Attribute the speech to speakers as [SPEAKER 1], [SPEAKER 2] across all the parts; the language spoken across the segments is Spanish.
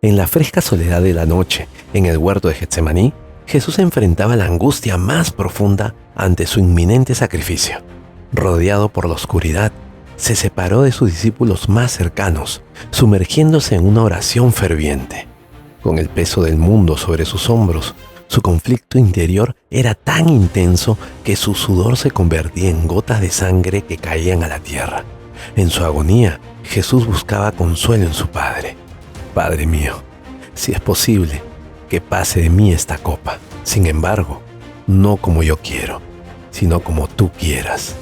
[SPEAKER 1] En la fresca soledad de la noche, en el huerto de Getsemaní, Jesús enfrentaba la angustia más profunda ante su inminente sacrificio. Rodeado por la oscuridad, se separó de sus discípulos más cercanos, sumergiéndose en una oración ferviente. Con el peso del mundo sobre sus hombros, su conflicto interior era tan intenso que su sudor se convertía en gotas de sangre que caían a la tierra. En su agonía, Jesús buscaba consuelo en su Padre. Padre mío, si es posible, que pase de mí esta copa. Sin embargo, no como yo quiero, sino como tú quieras.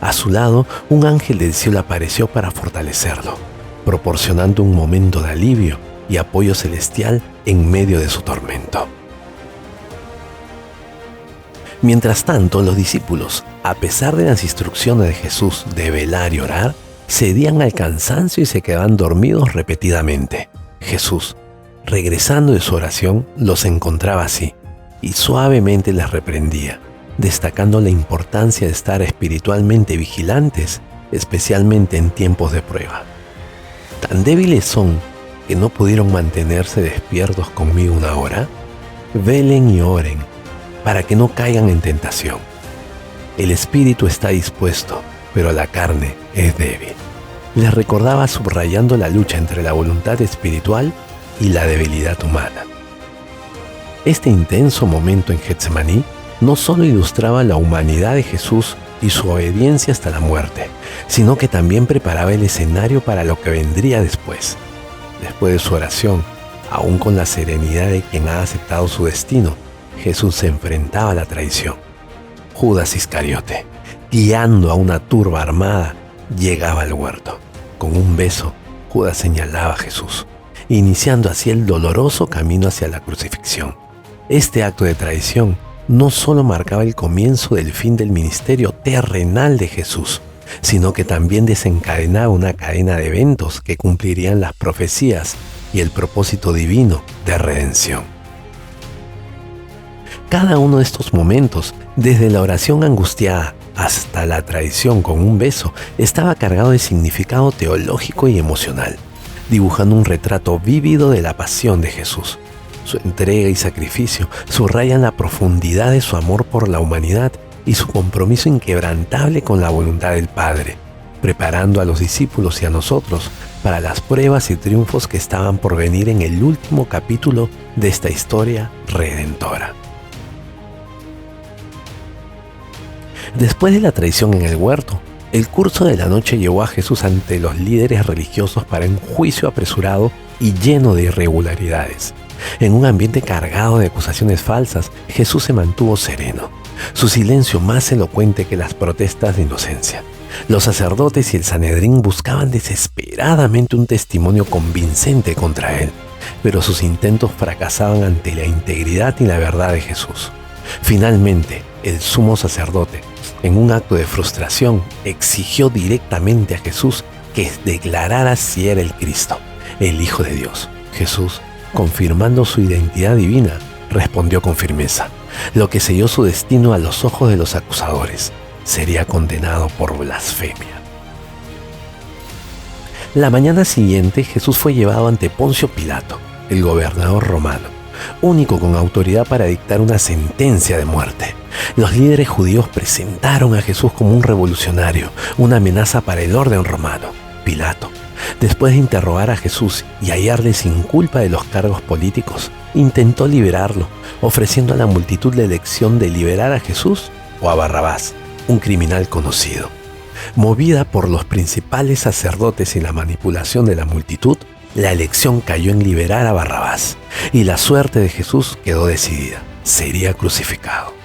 [SPEAKER 1] A su lado, un ángel del cielo apareció para fortalecerlo, proporcionando un momento de alivio y apoyo celestial en medio de su tormento. Mientras tanto, los discípulos, a pesar de las instrucciones de Jesús de velar y orar, cedían al cansancio y se quedaban dormidos repetidamente. Jesús, regresando de su oración, los encontraba así y suavemente les reprendía, destacando la importancia de estar espiritualmente vigilantes, especialmente en tiempos de prueba. ¿Tan débiles son que no pudieron mantenerse despiertos conmigo una hora? Velen y oren para que no caigan en tentación. El espíritu está dispuesto, pero la carne es débil. Les recordaba subrayando la lucha entre la voluntad espiritual y la debilidad humana. Este intenso momento en Getsemaní no solo ilustraba la humanidad de Jesús y su obediencia hasta la muerte, sino que también preparaba el escenario para lo que vendría después. Después de su oración, aún con la serenidad de quien ha aceptado su destino, Jesús se enfrentaba a la traición. Judas Iscariote, guiando a una turba armada, llegaba al huerto. Con un beso, Judas señalaba a Jesús, iniciando así el doloroso camino hacia la crucifixión. Este acto de traición no solo marcaba el comienzo del fin del ministerio terrenal de Jesús, sino que también desencadenaba una cadena de eventos que cumplirían las profecías y el propósito divino de redención. Cada uno de estos momentos, desde la oración angustiada hasta la traición con un beso, estaba cargado de significado teológico y emocional, dibujando un retrato vívido de la pasión de Jesús. Su entrega y sacrificio subrayan la profundidad de su amor por la humanidad y su compromiso inquebrantable con la voluntad del Padre, preparando a los discípulos y a nosotros para las pruebas y triunfos que estaban por venir en el último capítulo de esta historia redentora. Después de la traición en el huerto, el curso de la noche llevó a Jesús ante los líderes religiosos para un juicio apresurado y lleno de irregularidades. En un ambiente cargado de acusaciones falsas, Jesús se mantuvo sereno, su silencio más elocuente que las protestas de inocencia. Los sacerdotes y el Sanedrín buscaban desesperadamente un testimonio convincente contra él, pero sus intentos fracasaban ante la integridad y la verdad de Jesús. Finalmente, el sumo sacerdote, en un acto de frustración, exigió directamente a Jesús que declarara si era el Cristo, el Hijo de Dios. Jesús, confirmando su identidad divina, respondió con firmeza, lo que selló su destino a los ojos de los acusadores. Sería condenado por blasfemia. La mañana siguiente, Jesús fue llevado ante Poncio Pilato, el gobernador romano, único con autoridad para dictar una sentencia de muerte. Los líderes judíos presentaron a Jesús como un revolucionario, una amenaza para el orden romano. Pilato, después de interrogar a Jesús y hallarle sin culpa de los cargos políticos, intentó liberarlo, ofreciendo a la multitud la elección de liberar a Jesús o a Barrabás, un criminal conocido. Movida por los principales sacerdotes y la manipulación de la multitud, la elección cayó en liberar a Barrabás, y la suerte de Jesús quedó decidida: sería crucificado.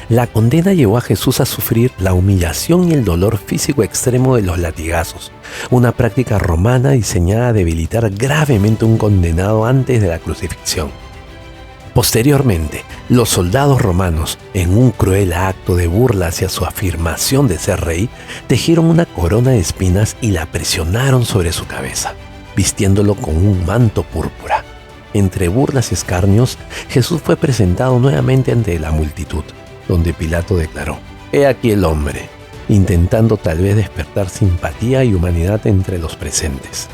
[SPEAKER 1] La condena llevó a Jesús a sufrir la humillación y el dolor físico extremo de los latigazos, una práctica romana diseñada a debilitar gravemente a un condenado antes de la crucifixión. Posteriormente, los soldados romanos, en un cruel acto de burla hacia su afirmación de ser rey, tejieron una corona de espinas y la presionaron sobre su cabeza, vistiéndolo con un manto púrpura. Entre burlas y escarnios, Jesús fue presentado nuevamente ante la multitud, donde Pilato declaró: «He aquí el hombre», intentando tal vez despertar simpatía y humanidad entre los presentes.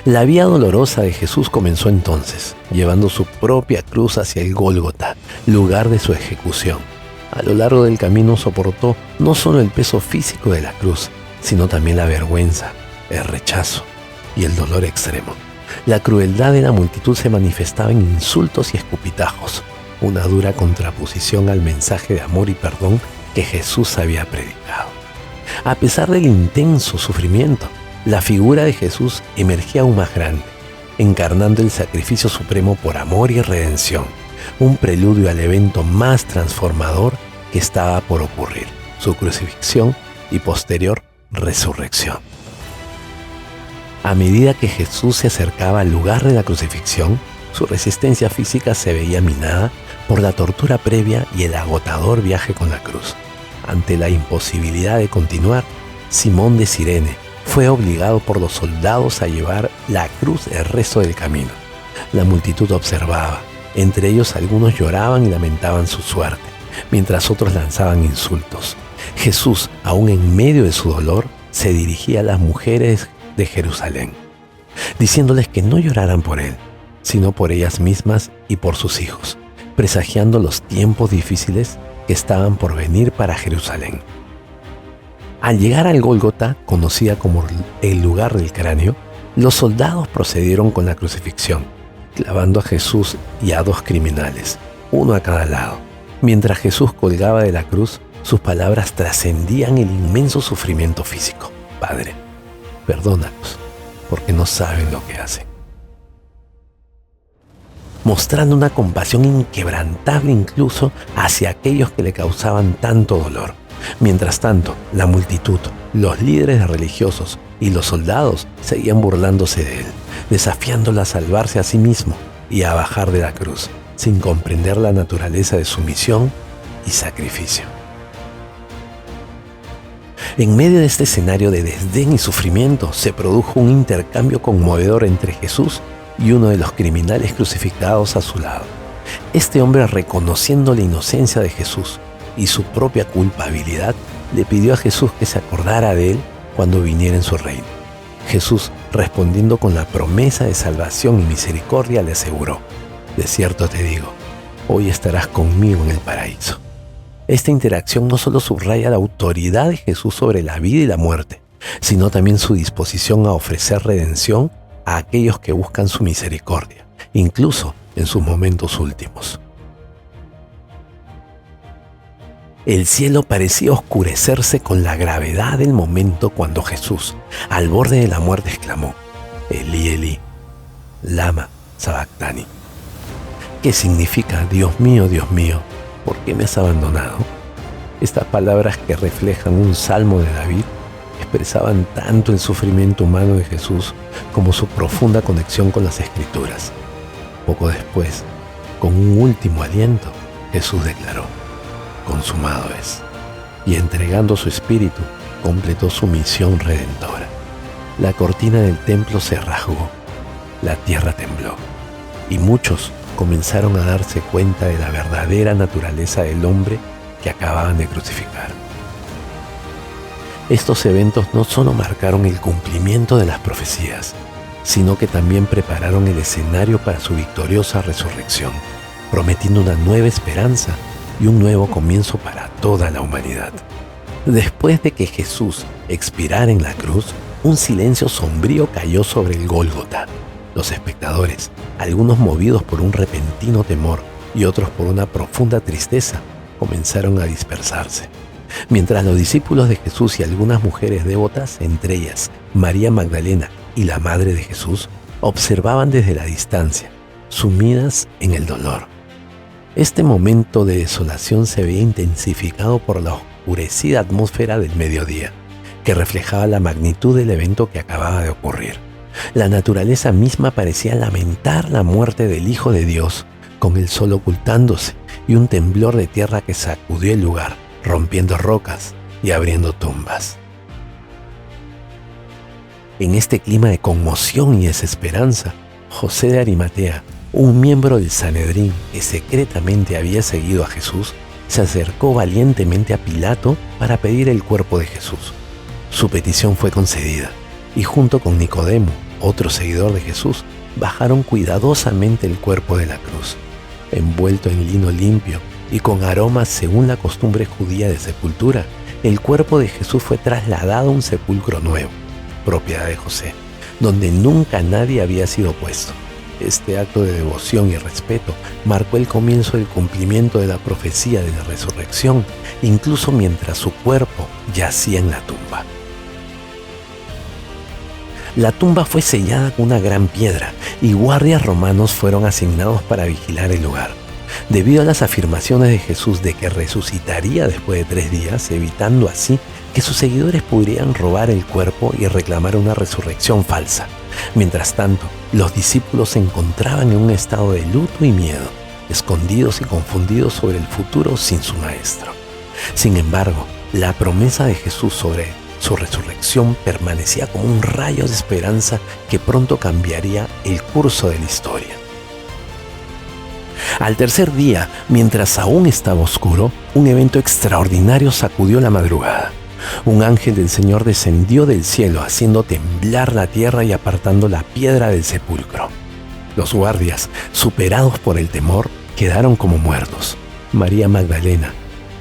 [SPEAKER 1] La vía dolorosa de Jesús comenzó entonces, llevando su propia cruz hacia el Gólgota, lugar de su ejecución. A lo largo del camino soportó no solo el peso físico de la cruz, sino también la vergüenza, el rechazo y el dolor extremo. La crueldad de la multitud se manifestaba en insultos y escupitajos, una dura contraposición al mensaje de amor y perdón que Jesús había predicado. A pesar del intenso sufrimiento, la figura de Jesús emergía aún más grande, encarnando el sacrificio supremo por amor y redención, un preludio al evento más transformador que estaba por ocurrir, su crucifixión y posterior resurrección. A medida que Jesús se acercaba al lugar de la crucifixión, su resistencia física se veía minada por la tortura previa y el agotador viaje con la cruz. Ante la imposibilidad de continuar, Simón de Cirene fue obligado por los soldados a llevar la cruz el resto del camino. La multitud observaba, entre ellos algunos lloraban y lamentaban su suerte, mientras otros lanzaban insultos. Jesús, aún en medio de su dolor, se dirigía a las mujeres de Jerusalén, diciéndoles que no lloraran por él, sino por ellas mismas y por sus hijos, presagiando los tiempos difíciles que estaban por venir para Jerusalén. Al llegar al Gólgota, conocida como el lugar del cráneo, los soldados procedieron con la crucifixión, clavando a Jesús y a dos criminales, uno a cada lado. Mientras Jesús colgaba de la cruz, sus palabras trascendían el inmenso sufrimiento físico. Padre, perdónalos, porque no saben lo que hacen. Mostrando una compasión inquebrantable incluso hacia aquellos que le causaban tanto dolor. Mientras tanto, la multitud, los líderes religiosos y los soldados seguían burlándose de él, desafiándolo a salvarse a sí mismo y a bajar de la cruz, sin comprender la naturaleza de su misión y sacrificio. En medio de este escenario de desdén y sufrimiento, se produjo un intercambio conmovedor entre Jesús y uno de los criminales crucificados a su lado. Este hombre, reconociendo la inocencia de Jesús y su propia culpabilidad, le pidió a Jesús que se acordara de él cuando viniera en su reino. Jesús, respondiendo con la promesa de salvación y misericordia, le aseguró: de cierto te digo, hoy estarás conmigo en el paraíso. Esta interacción no solo subraya la autoridad de Jesús sobre la vida y la muerte, sino también su disposición a ofrecer redención a aquellos que buscan su misericordia, incluso en sus momentos últimos. El cielo parecía oscurecerse con la gravedad del momento cuando Jesús, al borde de la muerte, exclamó: Elí, Elí, lama sabactani. ¿Qué significa: Dios mío, ¿por qué me has abandonado? Estas palabras, que reflejan un salmo de David, expresaban tanto el sufrimiento humano de Jesús como su profunda conexión con las Escrituras. Poco después, con un último aliento, Jesús declaró: consumado es, y entregando su espíritu, completó su misión redentora. La cortina del templo se rasgó, la tierra tembló, y muchos comenzaron a darse cuenta de la verdadera naturaleza del hombre que acababan de crucificar. Estos eventos no solo marcaron el cumplimiento de las profecías, sino que también prepararon el escenario para su victoriosa resurrección, prometiendo una nueva esperanza y un nuevo comienzo para toda la humanidad. Después de que Jesús expirara en la cruz, un silencio sombrío cayó sobre el Gólgota. Los espectadores, algunos movidos por un repentino temor y otros por una profunda tristeza, comenzaron a dispersarse. Mientras los discípulos de Jesús y algunas mujeres devotas, entre ellas María Magdalena y la madre de Jesús, observaban desde la distancia, sumidas en el dolor. Este momento de desolación se veía intensificado por la oscurecida atmósfera del mediodía, que reflejaba la magnitud del evento que acababa de ocurrir. La naturaleza misma parecía lamentar la muerte del Hijo de Dios, con el sol ocultándose y un temblor de tierra que sacudió el lugar, rompiendo rocas y abriendo tumbas. En este clima de conmoción y desesperanza, José de Arimatea, un miembro del Sanedrín que secretamente había seguido a Jesús, se acercó valientemente a Pilato para pedir el cuerpo de Jesús. Su petición fue concedida, y junto con Nicodemo, otro seguidor de Jesús, bajaron cuidadosamente el cuerpo de la cruz. Envuelto en lino limpio y con aromas según la costumbre judía de sepultura, el cuerpo de Jesús fue trasladado a un sepulcro nuevo, propiedad de José, donde nunca nadie había sido puesto. Este acto de devoción y respeto marcó el comienzo del cumplimiento de la profecía de la resurrección, incluso mientras su cuerpo yacía en la tumba. La tumba fue sellada con una gran piedra y guardias romanos fueron asignados para vigilar el lugar. Debido a las afirmaciones de Jesús de que resucitaría después de 3 días, evitando así que sus seguidores pudieran robar el cuerpo y reclamar una resurrección falsa. Mientras tanto, los discípulos se encontraban en un estado de luto y miedo, escondidos y confundidos sobre el futuro sin su maestro. Sin embargo, la promesa de Jesús sobre su resurrección permanecía como un rayo de esperanza que pronto cambiaría el curso de la historia. Al tercer día, mientras aún estaba oscuro, un evento extraordinario sacudió la madrugada. Un ángel del Señor descendió del cielo, haciendo temblar la tierra y apartando la piedra del sepulcro. Los guardias, superados por el temor, quedaron como muertos. María Magdalena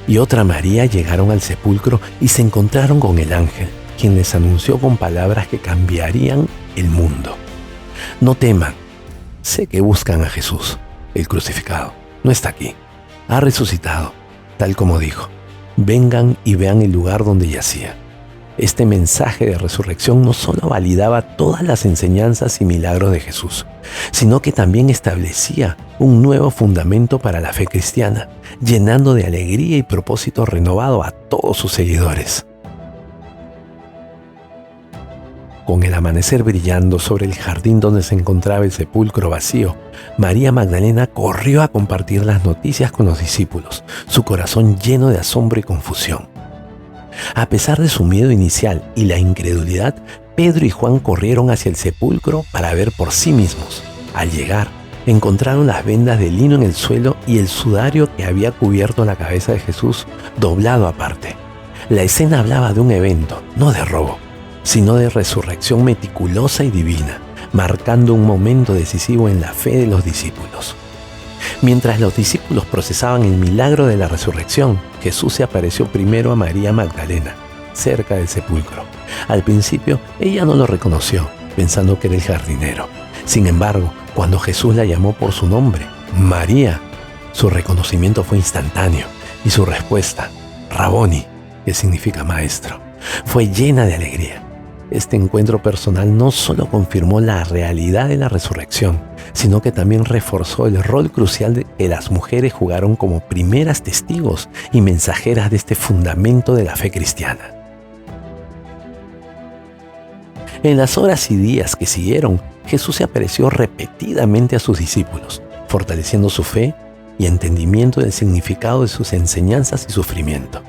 [SPEAKER 1] y otra María llegaron al sepulcro y se encontraron con el ángel, quien les anunció con palabras que cambiarían el mundo. No teman, sé que buscan a Jesús, el crucificado. No está aquí, ha resucitado, tal como dijo. Vengan y vean el lugar donde yacía. Este mensaje de resurrección no solo validaba todas las enseñanzas y milagros de Jesús, sino que también establecía un nuevo fundamento para la fe cristiana, llenando de alegría y propósito renovado a todos sus seguidores. Con el amanecer brillando sobre el jardín donde se encontraba el sepulcro vacío, María Magdalena corrió a compartir las noticias con los discípulos, su corazón lleno de asombro y confusión. A pesar de su miedo inicial y la incredulidad, Pedro y Juan corrieron hacia el sepulcro para ver por sí mismos. Al llegar, encontraron las vendas de lino en el suelo y el sudario que había cubierto la cabeza de Jesús doblado aparte. La escena hablaba de un evento, no de robo, sino de resurrección meticulosa y divina, marcando un momento decisivo en la fe de los discípulos. Mientras los discípulos procesaban el milagro de la resurrección, Jesús se apareció primero a María Magdalena, cerca del sepulcro. Al principio, ella no lo reconoció, pensando que era el jardinero. Sin embargo, cuando Jesús la llamó por su nombre, María, su reconocimiento fue instantáneo y su respuesta, Raboni, que significa maestro, fue llena de alegría. Este encuentro personal no solo confirmó la realidad de la resurrección, sino que también reforzó el rol crucial que las mujeres jugaron como primeras testigos y mensajeras de este fundamento de la fe cristiana. En las horas y días que siguieron, Jesús se apareció repetidamente a sus discípulos, fortaleciendo su fe y entendimiento del significado de sus enseñanzas y sufrimiento.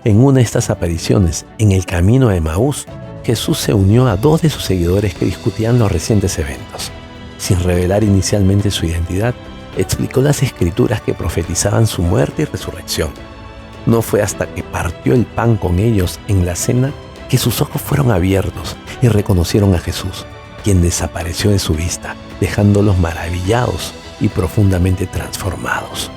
[SPEAKER 1] En una de estas apariciones, en el camino de Emaús, Jesús se unió a 2 de sus seguidores que discutían los recientes eventos. Sin revelar inicialmente su identidad, explicó las escrituras que profetizaban su muerte y resurrección. No fue hasta que partió el pan con ellos en la cena que sus ojos fueron abiertos y reconocieron a Jesús, quien desapareció de su vista, dejándolos maravillados y profundamente transformados.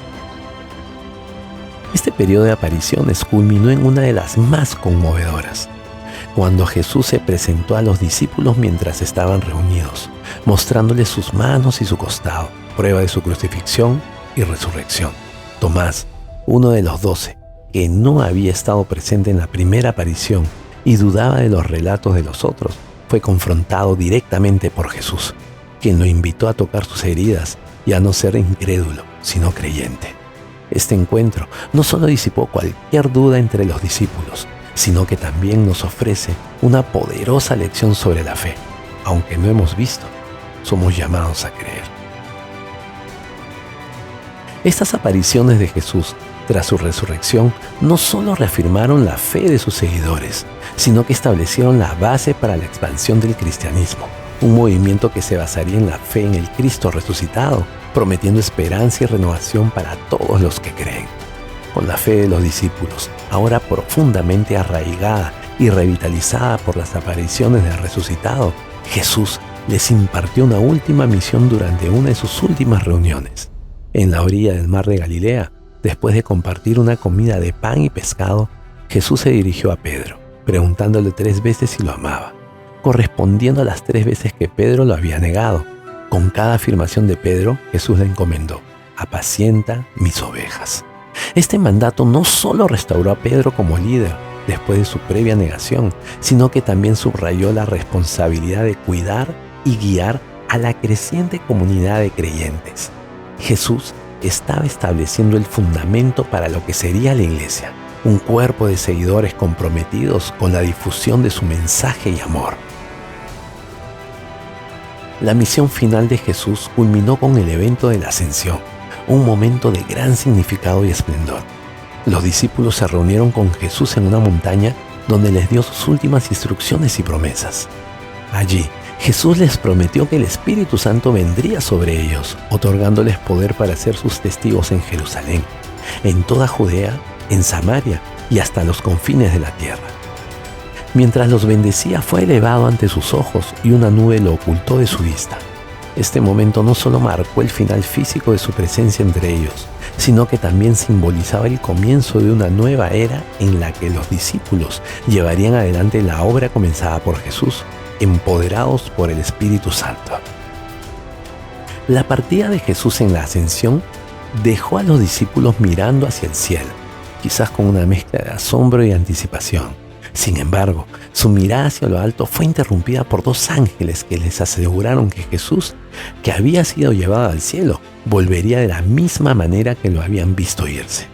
[SPEAKER 1] Este periodo de apariciones culminó en una de las más conmovedoras, cuando Jesús se presentó a los discípulos mientras estaban reunidos, mostrándoles sus manos y su costado, prueba de su crucifixión y resurrección. Tomás, uno de los 12, que no había estado presente en la primera aparición y dudaba de los relatos de los otros, fue confrontado directamente por Jesús, quien lo invitó a tocar sus heridas y a no ser incrédulo, sino creyente. Este encuentro no solo disipó cualquier duda entre los discípulos, sino que también nos ofrece una poderosa lección sobre la fe. Aunque no hemos visto, somos llamados a creer. Estas apariciones de Jesús tras su resurrección no solo reafirmaron la fe de sus seguidores, sino que establecieron la base para la expansión del cristianismo, un movimiento que se basaría en la fe en el Cristo resucitado, prometiendo esperanza y renovación para todos los que creen. Con la fe de los discípulos, ahora profundamente arraigada y revitalizada por las apariciones del resucitado, Jesús les impartió una última misión durante una de sus últimas reuniones. En la orilla del mar de Galilea, después de compartir una comida de pan y pescado, Jesús se dirigió a Pedro, preguntándole 3 veces si lo amaba, correspondiendo a las 3 veces que Pedro lo había negado. Con cada afirmación de Pedro, Jesús le encomendó: apacienta mis ovejas. Este mandato no solo restauró a Pedro como líder después de su previa negación, sino que también subrayó la responsabilidad de cuidar y guiar a la creciente comunidad de creyentes. Jesús estaba estableciendo el fundamento para lo que sería la iglesia, un cuerpo de seguidores comprometidos con la difusión de su mensaje y amor. La misión final de Jesús culminó con el evento de la Ascensión, un momento de gran significado y esplendor. Los discípulos se reunieron con Jesús en una montaña donde les dio sus últimas instrucciones y promesas. Allí, Jesús les prometió que el Espíritu Santo vendría sobre ellos, otorgándoles poder para ser sus testigos en Jerusalén, en toda Judea, en Samaria y hasta los confines de la tierra. Mientras los bendecía, fue elevado ante sus ojos y una nube lo ocultó de su vista. Este momento no solo marcó el final físico de su presencia entre ellos, sino que también simbolizaba el comienzo de una nueva era en la que los discípulos llevarían adelante la obra comenzada por Jesús, empoderados por el Espíritu Santo. La partida de Jesús en la ascensión dejó a los discípulos mirando hacia el cielo, quizás con una mezcla de asombro y anticipación. Sin embargo, su mirada hacia lo alto fue interrumpida por 2 ángeles que les aseguraron que Jesús, que había sido llevado al cielo, volvería de la misma manera que lo habían visto irse.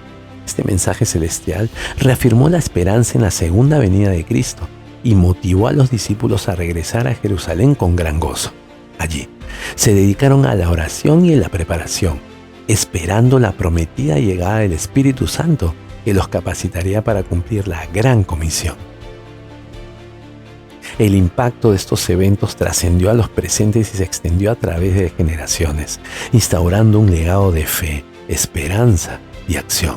[SPEAKER 1] Este mensaje celestial reafirmó la esperanza en la segunda venida de Cristo y motivó a los discípulos a regresar a Jerusalén con gran gozo. Allí, se dedicaron a la oración y a la preparación, esperando la prometida llegada del Espíritu Santo que los capacitaría para cumplir la gran comisión. El impacto de estos eventos trascendió a los presentes y se extendió a través de generaciones, instaurando un legado de fe, esperanza y acción.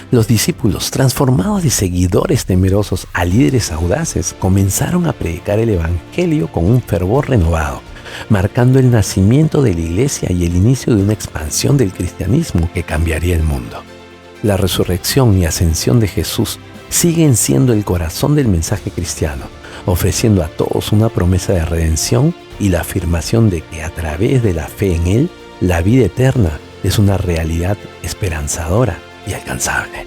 [SPEAKER 1] Los discípulos, transformados de seguidores temerosos a líderes audaces, comenzaron a predicar el Evangelio con un fervor renovado, marcando el nacimiento de la iglesia y el inicio de una expansión del cristianismo que cambiaría el mundo. La resurrección y ascensión de Jesús siguen siendo el corazón del mensaje cristiano, ofreciendo a todos una promesa de redención y la afirmación de que a través de la fe en Él, la vida eterna es una realidad esperanzadora y alcanzable.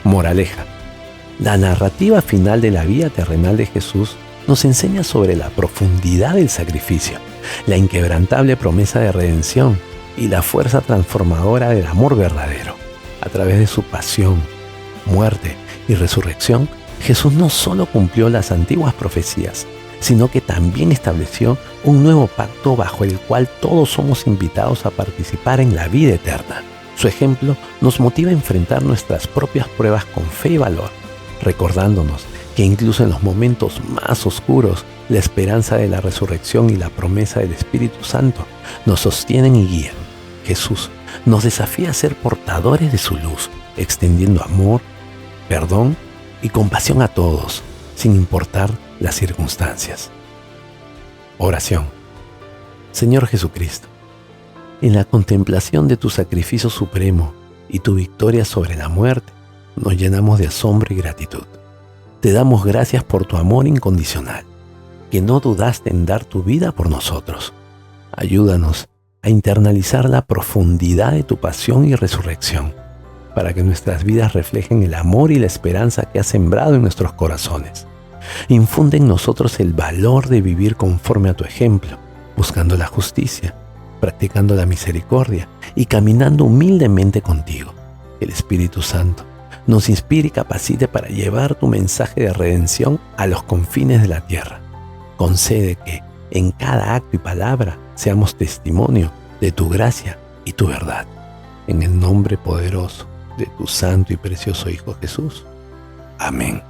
[SPEAKER 1] Moraleja: la narrativa final de la vida terrenal de Jesús nos enseña sobre la profundidad del sacrificio, la inquebrantable promesa de redención y la fuerza transformadora del amor verdadero. A través de su pasión, muerte y resurrección, Jesús no solo cumplió las antiguas profecías, sino que también estableció un nuevo pacto bajo el cual todos somos invitados a participar en la vida eterna. Su ejemplo nos motiva a enfrentar nuestras propias pruebas con fe y valor, recordándonos que incluso en los momentos más oscuros, la esperanza de la resurrección y la promesa del Espíritu Santo nos sostienen y guían. Jesús nos desafía a ser portadores de su luz, extendiendo amor, perdón y compasión a todos, sin importar las circunstancias. Oración. Señor Jesucristo, en la contemplación de tu sacrificio supremo y tu victoria sobre la muerte, nos llenamos de asombro y gratitud. Te damos gracias por tu amor incondicional, que no dudaste en dar tu vida por nosotros. Ayúdanos a internalizar la profundidad de tu pasión y resurrección, para que nuestras vidas reflejen el amor y la esperanza que has sembrado en nuestros corazones. Infunde en nosotros el valor de vivir conforme a tu ejemplo, buscando la justicia, practicando la misericordia y caminando humildemente contigo. El Espíritu Santo nos inspire y capacite para llevar tu mensaje de redención a los confines de la tierra. Concede que en cada acto y palabra seamos testimonio de tu gracia y tu verdad. En el nombre poderoso de tu santo y precioso Hijo Jesús. Amén.